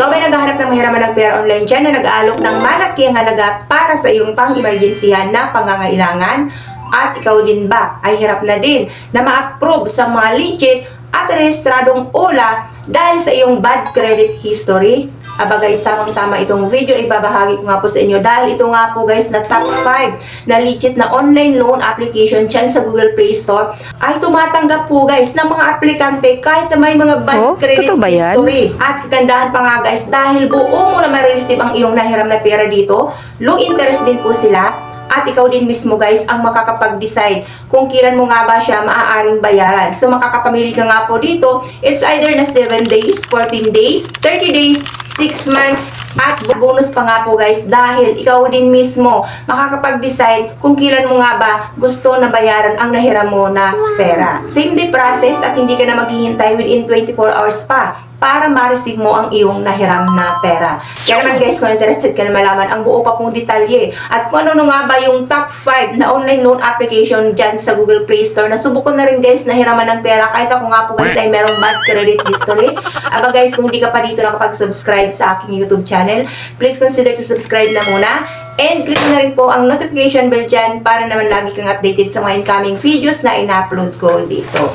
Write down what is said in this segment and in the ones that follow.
Ikaw may naghahanap ng mahiraman ng pera online dyan na nag-aalok ng malaking halaga para sa iyong pang-emergensihan na pangangailangan? At ikaw din ba ay hirap na din na ma-approve sa mga legit at rehistradong OLA dahil sa iyong bad credit history? Aba guys, tamang-tama itong video ay babahagi ko nga po sa inyo dahil ito nga po guys na top 5 na legit na online loan application dyan sa Google Play Store ay tumatanggap po guys ng mga aplikante kahit na may mga bad credit history. At kagandahan pa nga guys, dahil buo mo na ma-receive ang iyong nahiram na pera dito, low interest din po sila. At ikaw din mismo guys ang makakapag-decide kung kailan mo nga ba siya maaaring bayaran. So makakapamili ka nga po dito, it's either na 7 days, 14 days, 30 days, 6 months, at bonus pa nga po guys dahil ikaw din mismo makakapag-decide kung kailan mo nga ba gusto na bayaran ang nahiram mo na pera. Same day process at hindi ka na maghihintay within 24 hours pa para ma-receive mo ang iyong nahiram na pera. Kaya naman guys, kung interested ka na malaman ang buo pa pong detalye at kung ano nga ba yung top 5 na online loan application dyan sa Google Play Store, nasubok ko na rin guys na hiraman ng pera kahit ako nga po guys ay merong bad credit history. Aba guys, kung hindi ka pa dito nakapag-subscribe sa aking YouTube channel, please consider to subscribe na muna. And click na rin po ang notification bell dyan para naman lagi kang updated sa mga incoming videos na ina-upload ko dito.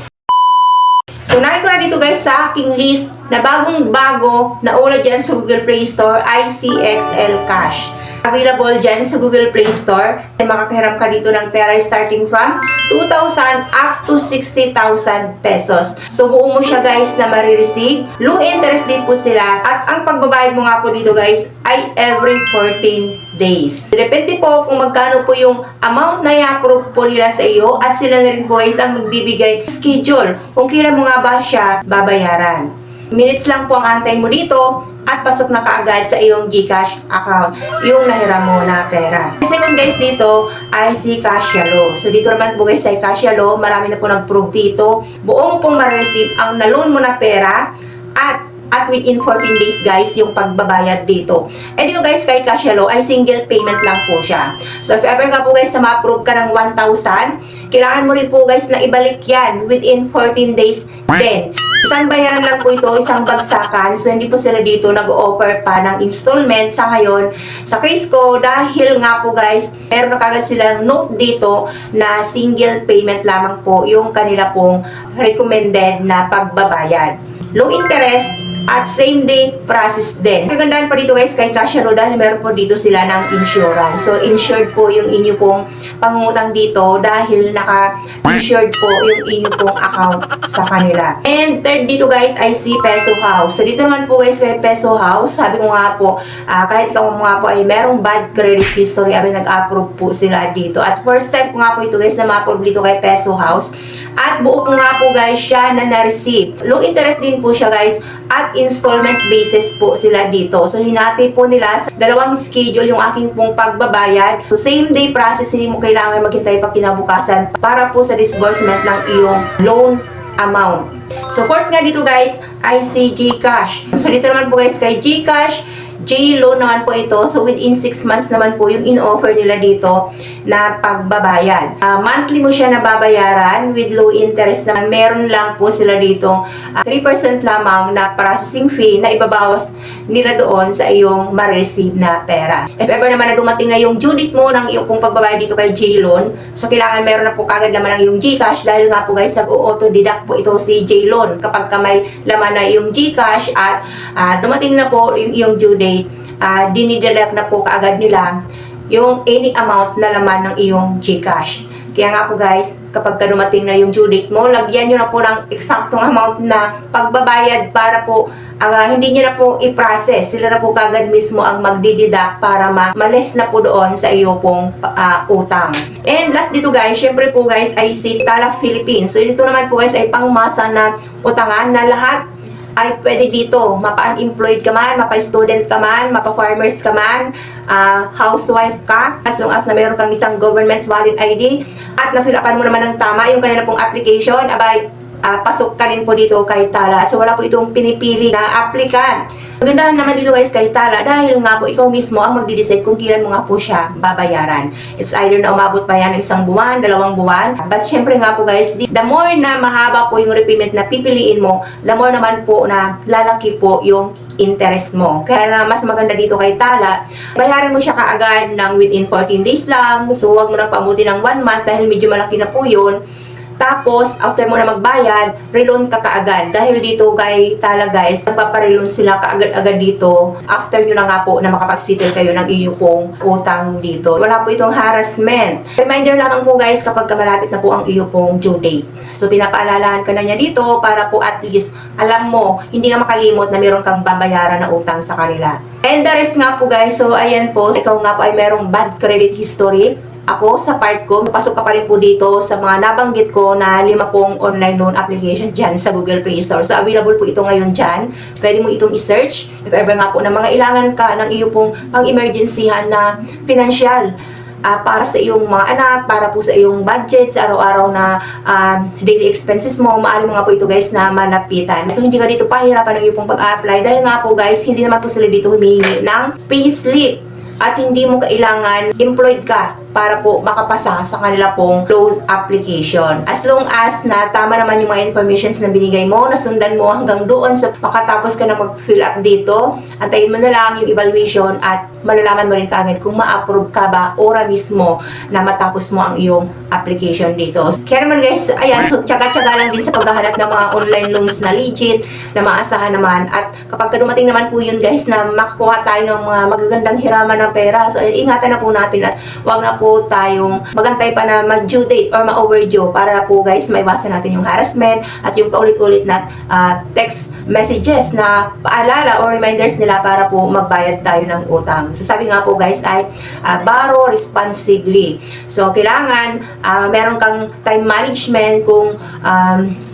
So, nakita ko na dito guys sa aking list na bagong-bago na ula dyan sa Google Play Store, ICXL Cash. Available dyan sa Google Play Store. Ay makakahiram ka dito ng pera starting from 2,000 up to 60,000 pesos. So, buo mo siya guys na marireceive. Low interest din po sila. At ang pagbabayad mo nga po dito guys ay every 14 days. Depende po kung magkano po yung amount na i-approve po nila sa iyo at sila na rin po guys ang magbibigay schedule kung kailan mo nga ba siya babayaran. Minutes lang po ang antay mo dito at pasok na kaagad sa iyong GCash account yung nahiram mo na pera. Second guys dito ay si Cashalo. So dito naman po guys sa Cashalo, marami na po nag-prove dito. Buo mo pong ma-receive ang na-loan mo na pera at within 14 days guys yung pagbabayad dito. And dito guys kay Cashalo ay single payment lang po siya. So if ever nga po guys na ma-approve ka ng 1,000, kailangan mo rin po guys na ibalik yan within 14 days din. Isang bayaran lang po ito, isang bagsakan. So, hindi po sila dito nag-offer pa ng installment sa ngayon. Sa case ko, dahil nga po guys, meron na kagad silang note dito na single payment lamang po yung kanila pong recommended na pagbabayad. Low interest at same day process din. Kagandahan pa dito guys kay Cashalo dahil meron po dito sila ng insurance. So, insured po yung inyo pong pangungutang dito dahil naka-insured po yung inyo pong account sa kanila. And third dito guys ay si Peso House. So, dito naman po guys kay Peso House, sabi ko nga po, kahit ikaw nga po ay merong bad credit history, abay nag-approve po sila dito. At first time ko nga po ito guys na ma-approve dito kay Peso House. At buo ko nga po guys siya na na-receive. Low interest din po siya guys at installment basis po sila dito. So, hinati po nila sa dalawang schedule yung aking pong pagbabayad. So, same day process, hindi mo kailangan maghintay pa kinabukasan para po sa disbursement ng iyong loan amount. So, fourth nga dito guys ay si GCash. So, dito naman po guys kay GCash, J-loan naman po ito. So, within 6 months naman po yung in-offer nila dito na pagbabayad. Monthly mo siya nababayaran with low interest naman. Meron lang po sila dito 3% lamang na processing fee na ibabawas nila doon sa iyong ma-receive na pera. If ever naman na dumating na yung due date mo ng iyong pong pagbabayad dito kay J-loan, so kailangan meron na po kagad naman ang iyong GCash dahil nga po guys nag-auto-deduct po ito si J-loan kapag may laman na iyong GCash at dumating na po yung iyong due date, dinideduct na po kaagad nila yung any amount na laman ng iyong GCash. Kaya nga po guys, kapag dumating na yung due date mo, lagyan nyo na po ng eksaktong amount na pagbabayad para po hindi nyo na po i-process. Sila na po kagad mismo ang magdideduct para ma-less na po doon sa iyo pong utang. And last dito guys, syempre po guys ay si Tala Philippines. So dito naman po guys ay pangmasa na utangan na lahat ay pwede dito. Mapa-unemployed ka man, mapa-student ka man, mapa-farmers ka man, housewife ka, as long as na meron kang isang government valid ID at na-fill-upan mo naman ng tama yung kanila pong application, abay, pasok ka rin po dito kay Tala. So, wala po itong pinipili na applicant. Magandahan naman dito guys kay Tala dahil nga po ikaw mismo ang magdi-decide kung kailan mo nga po siya babayaran. It's either na umabot pa yan ng 1 buwan, 2 buwan. But syempre nga po guys, the more na mahaba po yung repayment na pipiliin mo, the more naman po na lalaki po yung interest mo. Kaya na mas maganda dito kay Tala, bayaran mo siya kaagad ng within 14 days lang. So, huwag mo nang pamuti ng 1 month dahil medyo malaki na po yun. Tapos, after mo na magbayad, reloan ka kaagad. Dahil dito kay Tala guys, nagpapareloan sila kaagad-agad dito. After nyo na nga po na makapag-settle kayo ng iyo pong utang dito. Wala po itong harassment. Reminder lamang po guys kapag malapit na po ang iyo pong due date. So, pinapaalalahan ka na niya dito para po at least alam mo, hindi nga makalimot na meron kang babayaran na utang sa kanila. And the rest nga po guys, so ayan po, ikaw nga po ay merong bad credit history. Ako, sa part ko, pasok ka pa rin po dito sa mga nabanggit ko na 5 pong online loan applications dyan sa Google Play Store. So, available po ito ngayon dyan. Pwede mo itong i-search. If ever nga po na mga ilangan ka ng iyo pong pang-emergencyhan na financial para sa iyong mga anak, para po sa iyong budget, sa araw-araw na daily expenses mo, maaari mo nga po ito guys na malapitan. So, hindi ka dito pahirapan ng iyo pong pag-apply dahil nga po guys, hindi naman po sila dito humihingi ng payslip at hindi mo kailangan employed ka para po makapasa sa kanila pong loan application. As long as na tama naman yung mga informations na binigay mo, nasundan mo hanggang doon sa makatapos ka na mag-fill up dito, antayin mo na lang yung evaluation at malalaman mo rin kaagad kung ma-approve ka ba ora mismo na matapos mo ang iyong application dito. Kaya naman guys, ayan, so tsaga-tsaga lang din sa paghahanap ng mga online loans na legit, na maasahan naman. At kapag dumating naman po yun guys na makakuha tayo ng mga magagandang hiraman ng pera, so ingatan na po natin at wag na po tayong magantay pa na mag-due date or ma-overdue para po guys maiwasan natin yung harassment at yung paulit-ulit na text messages na paalala or reminders nila para po magbayad tayo ng utang. So sabi nga po guys ay borrow responsibly. So kailangan meron kang time management kung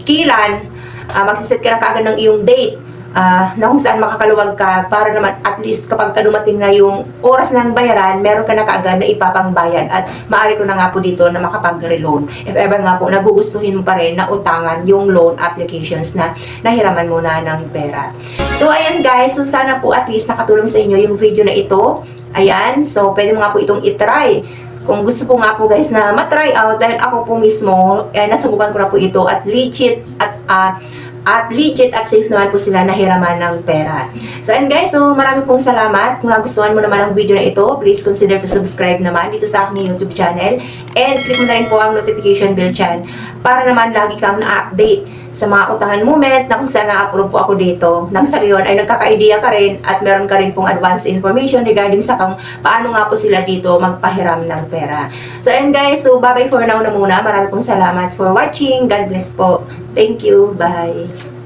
kailan magsiset ka na kaagad ng iyong date na kung saan makakaluwag ka para naman at least kapag dumating na yung oras ng bayaran, meron ka na kaagad na ipapangbayad at maaari ko na nga po dito na makapag-reloan. If ever nga po nagugustuhin mo pa rin na utangan yung loan applications na nahiraman mo na ng pera. So ayan guys, so sana po at least nakatulong sa inyo yung video na ito. Ayan, so pwede mo nga po itong itry. Kung gusto po nga po guys na matry out dahil ako po mismo, nasubukan ko na po ito at legit at safe naman po sila nahiraman ng pera. So and guys, so marami pong salamat. Kung nagustuhan mo naman ang video na ito, please consider to subscribe naman dito sa aking YouTube channel. And click mo na rin po ang notification bell dyan para naman lagi kang na-update sa mga utangan moment na kung saan na-approve po ako dito. Nang sa gayon ay nagkaka-idea ka rin at meron ka rin pong advance information regarding sa kung paano nga po sila dito magpahiram ng pera. So and guys, so bye-bye for now na muna. Marami pong salamat for watching. God bless po. Thank you. Bye.